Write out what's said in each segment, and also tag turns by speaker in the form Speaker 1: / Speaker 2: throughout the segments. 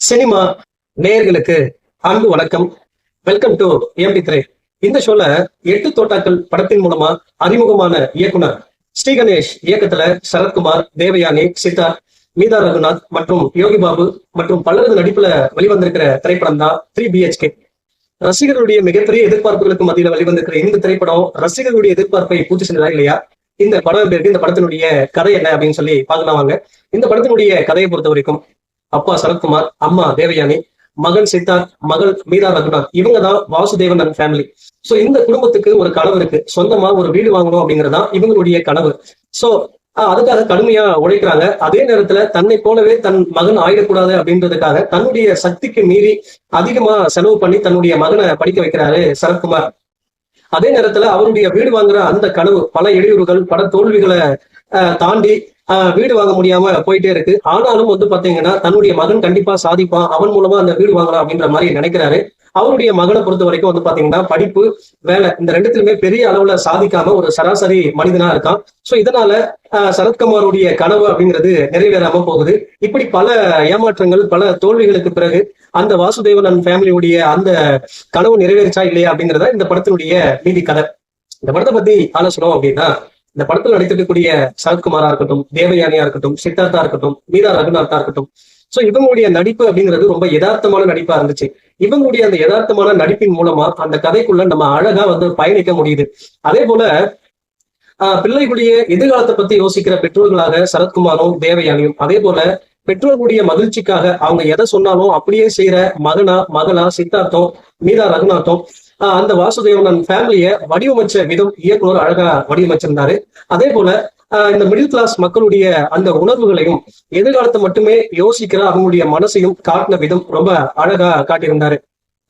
Speaker 1: Cinema நேயர்களுக்கு அன்பு வணக்கம். வெல்கம் டு எம்டி3. இந்த ஷோல 8 தோட்டாக்கள் படத்தின் மூலமா அறிமுகமான இயக்குனர் ஸ்ரீ கணேஷ் இயக்கத்துல சரத்குமார், தேவயானி, சித்தார்த், மீதா ரகுநாத் மற்றும் யோகி பாபு மற்றும் பலரது நடிப்புல வெளிவந்திருக்கிற திரைப்படம் தான் 3BHK. ரசிகர்களுடைய மிகப்பெரிய எதிர்பார்ப்புகளுக்கு மத்தியில வெளிவந்திருக்கிற இந்த திரைப்படம் ரசிகர்களுடைய எதிர்பார்ப்பை பூர்த்தி செஞ்சதா இல்லையா? இந்த படம் எப்படி இருக்கு, இந்த படத்தினுடைய கதை என்ன அப்படின்னு சொல்லி பார்க்கலாம் வாங்க. இந்த படத்தினுடைய கதையை பொறுத்த வரைக்கும் அப்பா சரத்குமார், அம்மா தேவயானி, மகன் சித்தார்த், மகள் மீதா ரகுநாத், இவங்க தான் வாசுதேவன் அண்ட் ஃபேமிலி. சோ இந்த குடும்பத்துக்கு ஒரு கனவு இருக்கு, சொந்தமா ஒரு வீடு வாங்கணும் அப்படிங்கறதுதான் இவங்களுடைய கனவு. சோ அதுக்காக கடுமையா உழைக்கிறாங்க. அதே நேரத்துல தன்னை போலவே தன் மகன் ஆயிடக்கூடாது அப்படின்றதுக்காக தன்னுடைய சக்திக்கு மீறி அதிகமா செலவு பண்ணி தன்னுடைய மகனை படிக்க வைக்கிறாரு சரத்குமார். அதே நேரத்துல அவருடைய வீடு வாங்குற அந்த கனவு பல இடையூறுகள், பல தோல்விகளை தாண்டி வீடு வாங்க முடியாம போயிட்டே இருக்கு. ஆனாலும் பாத்தீங்கன்னா தன்னுடைய மகன் கண்டிப்பா சாதிப்பான், அவன் மூலமா அந்த வீடு வாங்கலாம் அப்படின்ற மாதிரி நினைக்கிறாரு. அவருடைய மகனை பொறுத்த வரைக்கும் பாத்தீங்கன்னா படிப்பு, வேலை, இந்த ரெண்டுத்திலுமே பெரிய அளவுல சாதிக்காம ஒரு சராசரி மனிதனா இருக்கான். சோ இதனால சரத்குமாருடைய கனவு அப்படிங்கிறது நிறைவேறாம போகுது. இப்படி பல ஏமாற்றங்கள், பல தோல்விகளுக்கு பிறகு அந்த வாசுதேவன் அண்ட் ஃபேமிலியுடைய அந்த கனவு நிறைவேறிச்சா இல்லையா அப்படிங்கிறத இந்த படத்தினுடைய மீதி கதை. இந்த படத்தை பத்தி ஆலோசனம் அப்படின்னா, இந்த படத்தில் நடித்திருக்கக்கூடிய சரத்குமாரா இருக்கட்டும், தேவயானியா இருக்கட்டும், சித்தார்த்தா இருக்கட்டும், மீதா ரகுநாத்தா இருக்கட்டும், சோ இவங்களுடைய நடிப்பு அப்படிங்கிறது ரொம்ப யதார்த்தமான நடிப்பா இருந்துச்சு. இவங்களுடைய அந்த யதார்த்தமான நடிப்பின் மூலமா அந்த கதைக்குள்ள நம்ம அழகா பயணிக்க முடியுது. அதே போல பிள்ளைகளுடைய எதிர்காலத்தை பத்தி யோசிக்கிற பெற்றோர்களாக சரத்குமாரும் தேவயானியும், அதே போல பெற்றோர்களுடைய மகிழ்ச்சிக்காக அவங்க எதை சொன்னாலும் அப்படியே செய்யற மகளா சித்தார்த்தம், மீதா ரகுநாத்தும், அந்த வாசுதேவன் ஃபேமிலியை வடிவமைச்ச விதம் இயக்குனர் அழகா வடிவமைச்சிருந்தாரு. அதே போல இந்த மிடில் கிளாஸ் மக்களுடைய அந்த உணர்வுகளையும் எதிர்காலத்தை மட்டுமே யோசிக்கிற அவங்களுடைய மனசையும் காட்டின விதம் ரொம்ப அழகா காட்டியிருந்தாரு.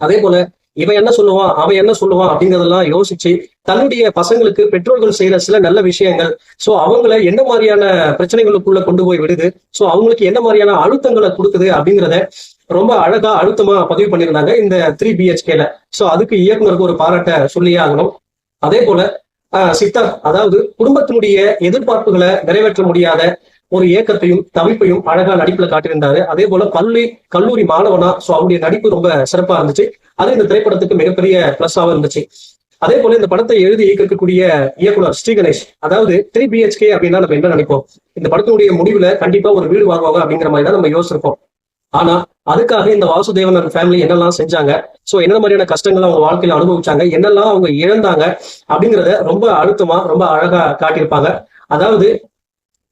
Speaker 1: அதே போல இவன் என்ன சொல்லுவான், அவன் என்ன சொல்லுவான் அப்படிங்கறதெல்லாம் யோசிச்சு தன்னுடைய பசங்களுக்கு பெற்றோர்கள் செய்யற சில நல்ல விஷயங்கள், சோ அவங்கள என்ன மாதிரியான பிரச்சனைகளுக்குள்ள கொண்டு போய் விடுது, சோ அவங்களுக்கு என்ன மாதிரியான அழுத்தங்களை கொடுக்குது அப்படிங்கிறத ரொம்ப அழகா அழுத்தமா பதிவு பண்ணியிருந்தாங்க இந்த 3BHKல. சோ அதுக்கு இயக்குனருக்கு ஒரு பாராட்ட சொல்லியே ஆகணும். அதே போல சித்தார்த், அதாவது குடும்பத்தினுடைய எதிர்பார்ப்புகளை நிறைவேற்ற முடியாத ஒரு ஏக்கத்தையும் தவிப்பையும் அழகா நடிப்புல காட்டியிருந்தாரு. அதே போல கல்லூரி மாணவனா, சோ அவருடைய நடிப்பு ரொம்ப சிறப்பா இருந்துச்சு. அது இந்த திரைப்படத்துக்கு மிகப்பெரிய பிளஸ்ஸாவும் இருந்துச்சு. அதே போல இந்த படத்தை எழுதி இயக்கக்கூடிய இயக்குனர் ஸ்ரீ கணேஷ், அதாவது 3BHK அப்படின்னா நம்ம என்ன நினைப்போம், இந்த படத்தினுடைய முடிவுல கண்டிப்பா ஒரு வீடு வாங்குவாங்க அப்படிங்கிற மாதிரி தான் நம்ம யோசிச்சிருப்போம். ஆனா அதுக்காக இந்த வாசுதேவன் அண்ட் ஃபேமிலி என்னெல்லாம் செஞ்சாங்க, சோ என்ன மாதிரியான கஷ்டங்கள் அவங்க வாழ்க்கையில அனுபவிச்சாங்க, என்னெல்லாம் அவங்க இழந்தாங்க அப்படிங்கிறத ரொம்ப அழுத்தமா ரொம்ப அழகா காட்டியிருப்பாங்க. அதாவது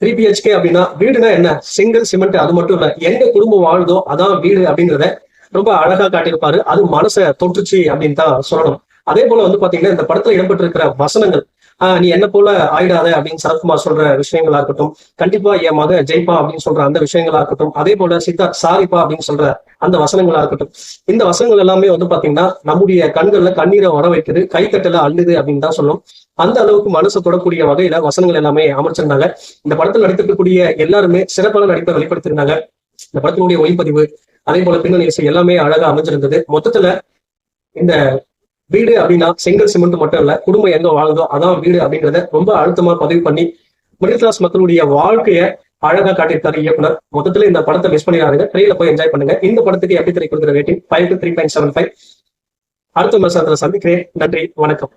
Speaker 1: 3BHK அப்படின்னா வீடுனா என்ன, சிங்கிள் சிமெண்ட், அது மட்டும் இல்ல, எங்க குடும்பம் வாழ்தோ அதான் வீடு அப்படிங்கிறத ரொம்ப அழகா காட்டியிருப்பாரு. அது மனசை தொற்றுச்சு அப்படின்னு தான் சொல்லணும். அதே போல பாத்தீங்கன்னா இந்த படத்துல இடம்பெற்று இருக்கிற வசனங்கள், நீ என்ன போல ஆயிடாத அப்படின்னு சரத்குமார் சொல்ற விஷயங்களா இருக்கட்டும், கண்டிப்பா என் மக ஜெய்பா அப்படின்னு சொல்ற அந்த விஷயங்களா இருக்கட்டும், அதே போல சித்தார்த் சாரிப்பா அப்படின்னு சொல்ற அந்த வசனங்களா இருக்கட்டும், இந்த வசனங்கள் எல்லாமே பாத்தீங்கன்னா நம்முடைய கண்கள்ல கண்ணீரை வர வைக்குது, கைத்தட்டல அள்ளுது அப்படின்னு தான் சொல்லும். அந்த அளவுக்கு மனசை தொடக்கூடிய வகையில வசனங்கள் எல்லாமே அமைச்சிருந்தாங்க. இந்த படத்தில் நடித்திருக்கக்கூடிய எல்லாருமே சிறப்பான நடிப்பை வெளிப்படுத்திருந்தாங்க. இந்த படத்தினுடைய ஒளிப்பதிவு, அதே போல பின்னணி இசை எல்லாமே அழகா அமைஞ்சிருந்தது. மொத்தத்துல இந்த வீடு அப்படின்னா செங்கல் சிமெண்ட் மட்டும் இல்ல, குடும்பம் எங்க வாழ்ந்தோ அதான் வீடு அப்படிங்கிறத ரொம்ப அழுத்தமா பதிவு பண்ணி மிடில் கிளாஸ் மக்களுடைய வாழ்க்கைய அழகா காட்டியிருக்காரு இயக்குனர். மொத்தத்துல இந்த படத்தை மிஸ் பண்ணிடாருங்க, ட்ரெயில போய் என்ஜாய் பண்ணுங்க. இந்த படத்துக்கு எப்படி திரை கொடுக்குற ரேட்டிங் 5 to 3.75. அடுத்த விமர்சனத்துல சந்திக்கிறேன். நன்றி, வணக்கம்.